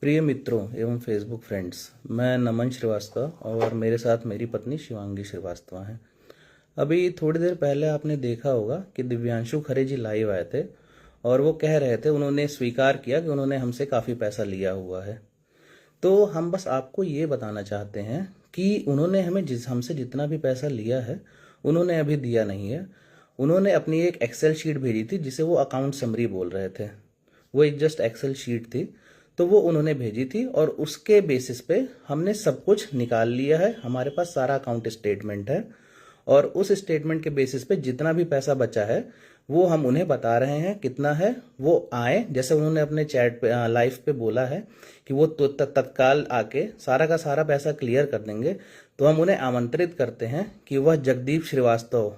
प्रिय मित्रों एवं फेसबुक फ्रेंड्स, मैं नमन श्रीवास्तव और मेरे साथ मेरी पत्नी शिवांगी श्रीवास्तव हैं। अभी थोड़ी देर पहले आपने देखा होगा कि दिव्यांशु खरे जी लाइव आए थे और वो कह रहे थे, उन्होंने स्वीकार किया कि उन्होंने हमसे काफ़ी पैसा लिया हुआ है। तो हम बस आपको ये बताना चाहते हैं कि उन्होंने हमसे जितना भी पैसा लिया है उन्होंने अभी दिया नहीं है। उन्होंने अपनी एक एक्सेल शीट भेजी थी जिसे वो अकाउंट समरी बोल रहे थे। वो एक जस्ट एक्सेल शीट थी, तो वो उन्होंने भेजी थी और उसके बेसिस पे हमने सब कुछ निकाल लिया है। हमारे पास सारा अकाउंट स्टेटमेंट है और उस स्टेटमेंट के बेसिस पे जितना भी पैसा बचा है वो हम उन्हें बता रहे हैं कितना है। वो आए, जैसे उन्होंने अपने चैट पे लाइव पे बोला है कि वो तत्काल आके सारा का सारा पैसा क्लियर कर देंगे। तो हम उन्हें आमंत्रित करते हैं कि वह जगदीप श्रीवास्तव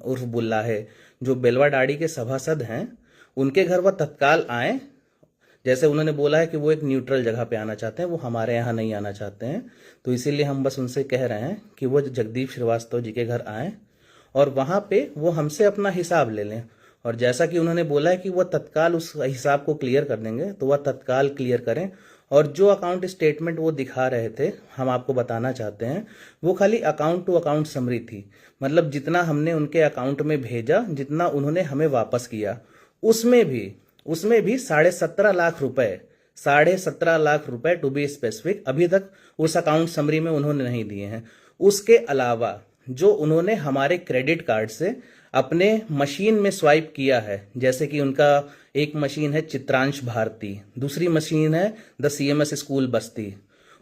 उर्फ बुल्ला है, जो बेलवाडाड़ी के सभासद हैं, उनके घर वह तत्काल आए। जैसे उन्होंने बोला है कि वो एक न्यूट्रल जगह पे आना चाहते हैं, वो हमारे यहाँ नहीं आना चाहते हैं, तो इसीलिए हम बस उनसे कह रहे हैं कि वो जगदीप श्रीवास्तव जी के घर आएँ और वहाँ पे वो हमसे अपना हिसाब ले लें। और जैसा कि उन्होंने बोला है कि वह तत्काल उस हिसाब को क्लियर कर देंगे, तो वह तत्काल क्लियर करें। और जो अकाउंट स्टेटमेंट वो दिखा रहे थे, हम आपको बताना चाहते हैं, वो खाली अकाउंट टू अकाउंट समरी थी। मतलब जितना हमने उनके अकाउंट में भेजा, जितना उन्होंने हमें वापस किया, उसमें भी 17.5 लाख रुपए, 17.5 लाख रुपए टू बी स्पेसिफिक, अभी तक उस अकाउंट समरी में उन्होंने नहीं दिए हैं। उसके अलावा जो उन्होंने हमारे क्रेडिट कार्ड से अपने मशीन में स्वाइप किया है, जैसे कि उनका एक मशीन है चित्रांश भारती, दूसरी मशीन है द CMS स्कूल बस्ती,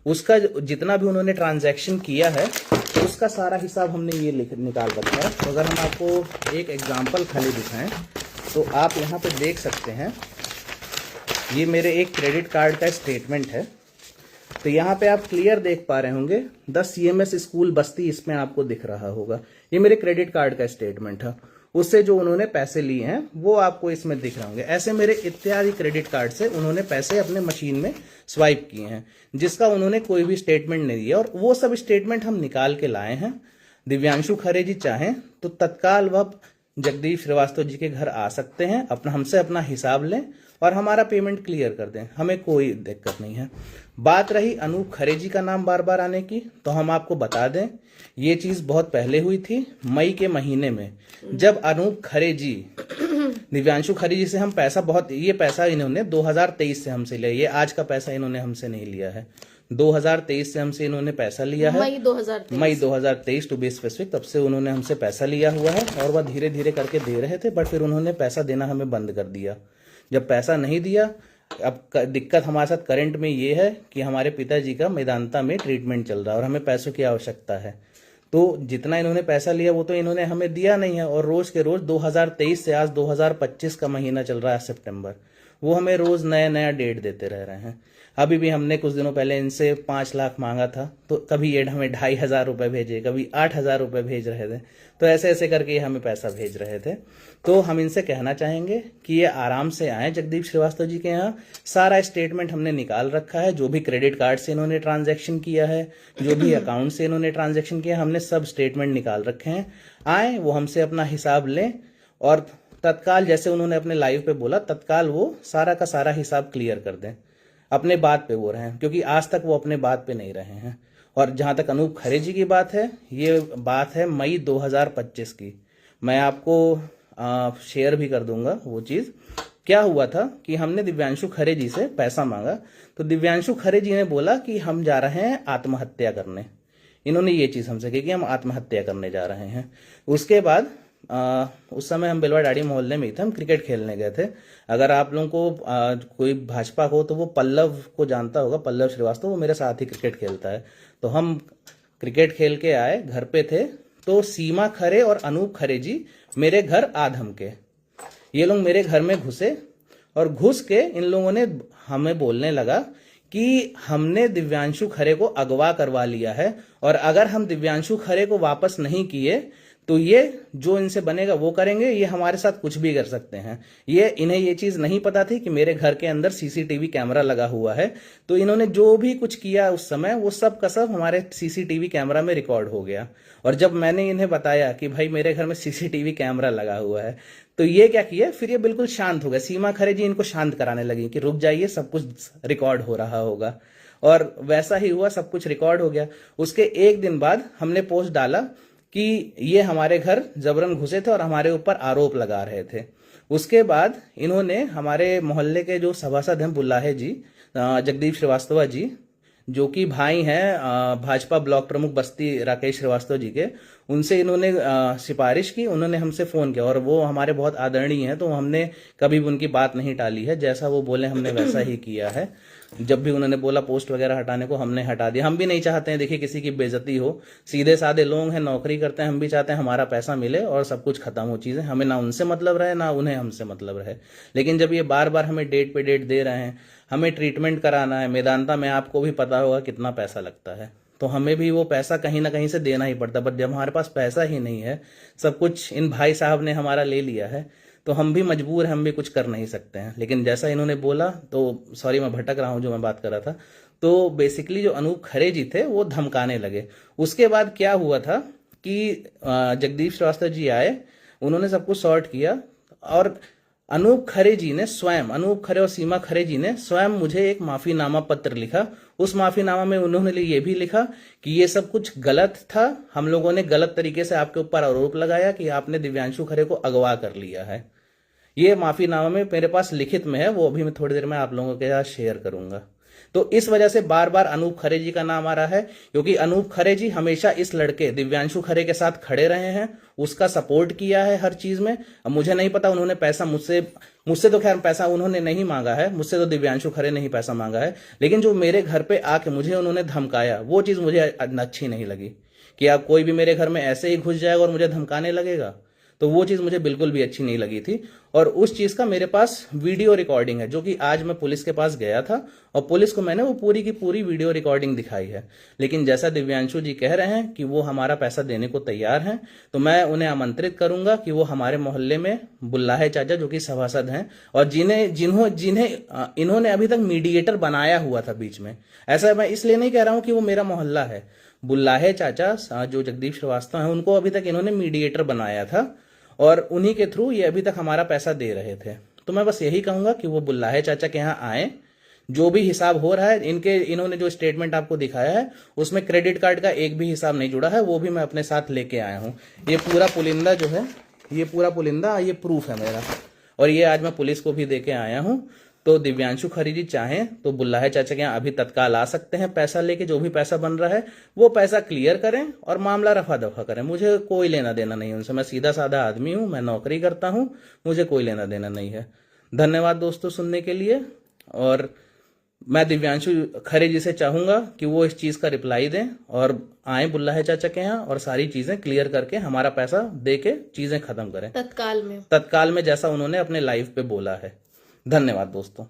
उसका जितना भी उन्होंने ट्रांजैक्शन किया है उसका सारा हिसाब हमने ये निकाल रखा है। तो अगर हम आपको एक एग्जांपल खाली दिखाएं तो आप यहाँ पे देख सकते हैं, ये मेरे एक क्रेडिट कार्ड का स्टेटमेंट है। तो यहाँ पे आप क्लियर देख पा रहे होंगे, द CMS स्कूल बस्ती इसमें आपको दिख रहा होगा। ये मेरे क्रेडिट कार्ड का स्टेटमेंट है, उससे जो उन्होंने पैसे लिए हैं वो आपको इसमें दिख रहे होंगे। ऐसे मेरे इत्यादि क्रेडिट कार्ड से उन्होंने पैसे अपने मशीन में स्वाइप किए हैं, जिसका उन्होंने कोई भी स्टेटमेंट नहीं दिया। और वो सब स्टेटमेंट हम निकाल के लाए हैं। दिव्यांशु खरे जी चाहें तो तत्काल वह जगदीप श्रीवास्तव जी के घर आ सकते हैं, हमसे अपना हिसाब लें और हमारा पेमेंट क्लियर कर दें, हमें कोई दिक्कत नहीं है। बात रही अनूप खरे जी का नाम बार बार आने की, तो हम आपको बता दें, ये चीज बहुत पहले हुई थी, मई के महीने में, जब अनूप खरे जी, दिव्यांशु खरे जी से हम ये पैसा इन्होंने 2023 से हमसे लिया। ये आज का पैसा इन्होंने हमसे नहीं लिया है, 2023 से हमसे इन्होंने पैसा लिया है, मई 2023 टू बी स्पेसिफिक, तब से उन्होंने हमसे पैसा लिया हुआ है। और वह धीरे धीरे करके दे रहे थे, बट फिर उन्होंने पैसा देना हमें बंद कर दिया। जब पैसा नहीं दिया, अब दिक्कत हमारे साथ करंट में ये है कि हमारे पिताजी का मेदांता में ट्रीटमेंट चल रहा है और हमें पैसों की आवश्यकता है। तो जितना इन्होंने पैसा लिया वो तो इन्होंने हमें दिया नहीं है। और रोज के रोज 2023 से आज 2025 का महीना चल रहा है सितंबर, वो हमें रोज नया डेट देते रह रहे हैं। अभी भी हमने कुछ दिनों पहले इनसे 5 लाख मांगा था, तो कभी ये हमें 2,500 रुपए भेजे, कभी 8,000 रुपए भेज रहे थे। तो ऐसे ऐसे करके ये हमें पैसा भेज रहे थे। तो हम इनसे कहना चाहेंगे कि ये आराम से आए जगदीप श्रीवास्तव जी के यहाँ। सारा स्टेटमेंट हमने निकाल रखा है, जो भी क्रेडिट कार्ड से इन्होंने ट्रांजैक्शन किया है, जो भी अकाउंट से इन्होंने ट्रांजैक्शन किया, हमने सब स्टेटमेंट निकाल रखे हैं। आए, वो हमसे अपना हिसाब लें और तत्काल, जैसे उन्होंने अपने लाइव पे बोला, तत्काल वो सारा का सारा हिसाब क्लियर कर दें। अपने बात पे वो रहे हैं, क्योंकि आज तक वो अपने बात पे नहीं रहे हैं। और जहां तक अनूप खरे जी की बात है, ये बात है मई 2025 की। मैं आपको शेयर भी कर दूंगा वो चीज। क्या हुआ था कि हमने दिव्यांशु खरे जी से पैसा मांगा, तो दिव्यांशु खरे जी ने बोला कि हम जा रहे हैं आत्महत्या करने। इन्होंने ये चीज हमसे कही कि हम आत्महत्या करने जा रहे हैं। उसके बाद उस समय हम बेलवाडाड़ी मोहल्ले में ही थे, हम क्रिकेट खेलने गए थे। अगर आप लोगों को कोई भाजपा हो तो वो पल्लव को जानता होगा, पल्लव श्रीवास्तव, वो मेरे साथ ही क्रिकेट खेलता है। तो हम क्रिकेट खेल के आए, घर पे थे, तो सीमा खरे और अनूप खरे जी मेरे घर आधम के, ये लोग मेरे घर में घुसे और घुस के इन लोगों ने हमें बोलने लगा कि हमने दिव्यांशु खरे को अगवा करवा लिया है और अगर हम दिव्यांशु खरे को वापस नहीं किए तो ये जो इनसे बनेगा वो करेंगे, ये हमारे साथ कुछ भी कर सकते हैं। इन्हें ये चीज नहीं पता थी कि मेरे घर के अंदर CCTV कैमरा लगा हुआ है। तो इन्होंने जो भी कुछ किया उस समय, वो सब का सब हमारे CCTV कैमरा में रिकॉर्ड हो गया। और जब मैंने इन्हें बताया कि भाई मेरे घर में CCTV कैमरा लगा हुआ है, तो ये क्या किया, फिर ये बिल्कुल शांत हो गए। सीमा खरे जी इनको शांत कराने लगी कि रुक जाइए, सब कुछ रिकॉर्ड हो रहा होगा। और वैसा ही हुआ, सब कुछ रिकॉर्ड हो गया। उसके एक दिन बाद हमने पोस्ट डाला कि ये हमारे घर जबरन घुसे थे और हमारे ऊपर आरोप लगा रहे थे। उसके बाद इन्होंने हमारे मोहल्ले के जो सभासद हैं बुल्लाहे जी, जगदीप श्रीवास्तव जी, जो कि भाई हैं भाजपा ब्लॉक प्रमुख बस्ती राकेश श्रीवास्तव जी के, उनसे इन्होंने सिफारिश की। उन्होंने हमसे फ़ोन किया और वो हमारे बहुत आदरणीय हैं, तो हमने कभी भी उनकी बात नहीं टाली है। जैसा वो बोले हमने वैसा ही किया है। जब भी उन्होंने बोला पोस्ट वगैरह हटाने को, हमने हटा दिया। हम भी नहीं चाहते हैं देखिए किसी की बेइज्जती हो, सीधे साधे लोग हैं, नौकरी करते हैं। हम भी चाहते हैं हमारा पैसा मिले और सब कुछ खत्म हो चीज़ें, हमें ना उनसे मतलब रहे ना उन्हें हमसे मतलब रहे। लेकिन जब ये बार बार हमें डेट पे डेट दे रहे हैं, हमें ट्रीटमेंट कराना है मेदांता में, आपको भी पता होगा कितना पैसा लगता है, तो हमें भी वो पैसा कहीं ना कहीं से देना ही पड़ता। बट जब हमारे पास पैसा ही नहीं है, सब कुछ इन भाई साहब ने हमारा ले लिया है, तो हम भी मजबूर हैं, हम भी कुछ कर नहीं सकते हैं। लेकिन जैसा इन्होंने बोला, तो सॉरी मैं भटक रहा हूँ, जो मैं बात कर रहा था, तो बेसिकली जो अनूप खरे जी थे वो धमकाने लगे। उसके बाद क्या हुआ था कि जगदीप श्रीवास्तव जी आए, उन्होंने सब कुछ सॉर्ट किया और अनूप खरे जी ने स्वयं, अनूप खरे और सीमा खरे जी ने स्वयं मुझे एक माफीनामा पत्र लिखा। उस माफीनामा में उन्होंने ये भी लिखा कि ये सब कुछ गलत था, हम लोगों ने गलत तरीके से आपके ऊपर आरोप लगाया कि आपने दिव्यांशु खरे को अगवा कर लिया है। ये माफीनामा में मेरे पास लिखित में है, वो अभी मैं थोड़ी देर में आप लोगों के साथ शेयर करूंगा। तो इस वजह से बार बार अनूप खरे जी का नाम आ रहा है, क्योंकि अनूप खरे जी हमेशा इस लड़के दिव्यांशु खरे के साथ खड़े रहे हैं, उसका सपोर्ट किया है हर चीज में। अब मुझे नहीं पता उन्होंने पैसा मुझसे तो खैर पैसा उन्होंने नहीं मांगा है, मुझसे तो दिव्यांशु खरे ने ही पैसा मांगा है। लेकिन जो मेरे घर पे आके मुझे उन्होंने धमकाया, वो चीज मुझे अच्छी नहीं लगी कि अब कोई भी मेरे घर में ऐसे ही घुस जाएगा और मुझे धमकाने लगेगा, तो वो चीज़ मुझे बिल्कुल भी अच्छी नहीं लगी थी। और उस चीज़ का मेरे पास वीडियो रिकॉर्डिंग है, जो कि आज मैं पुलिस के पास गया था और पुलिस को मैंने वो पूरी की पूरी वीडियो रिकॉर्डिंग दिखाई है। लेकिन जैसा दिव्यांशु जी कह रहे हैं कि वो हमारा पैसा देने को तैयार हैं, तो मैं उन्हें आमंत्रित करूंगा कि वो हमारे मोहल्ले में बुल्लाहे चाचा, जो कि सभासद हैं और जिन्हें इन्होंने अभी तक मीडिएटर बनाया हुआ था बीच में, ऐसा मैं इसलिए नहीं कह रहा हूं कि वो मेरा मोहल्ला है, बुल्लाहे चाचा जो जगदीप श्रीवास्तव हैं, उनको अभी तक इन्होंने मीडिएटर बनाया था और उन्हीं के थ्रू ये अभी तक हमारा पैसा दे रहे थे। तो मैं बस यही कहूंगा कि वो बुल्लाहे चाचा के यहाँ आए, जो भी हिसाब हो रहा है, इन्होंने जो स्टेटमेंट आपको दिखाया है उसमें क्रेडिट कार्ड का एक भी हिसाब नहीं जुड़ा है, वो भी मैं अपने साथ लेके आया हूँ। ये पूरा पुलिंदा जो है, ये पूरा पुलिंदा, ये प्रूफ है मेरा, और ये आज मैं पुलिस को भी दे के आया हूँ। तो दिव्यांशु खरे जी चाहें तो बुल्लाहे चाचा के यहाँ अभी तत्काल आ सकते हैं, पैसा लेके, जो भी पैसा बन रहा है वो पैसा क्लियर करें और मामला रफा दफा करें। मुझे कोई लेना देना नहीं उनसे, मैं सीधा साधा आदमी हूँ, मैं नौकरी करता हूँ, मुझे कोई लेना देना नहीं है। धन्यवाद दोस्तों सुनने के लिए, और मैं दिव्यांशु खरे जी से चाहूंगा कि वो इस चीज का रिप्लाई दें और आए बुल्लाहे चाचा के यहाँ और सारी चीजें क्लियर करके हमारा पैसा दे के चीजें खत्म करें तत्काल में, जैसा उन्होंने अपने लाइव पे बोला है। धन्यवाद दोस्तों।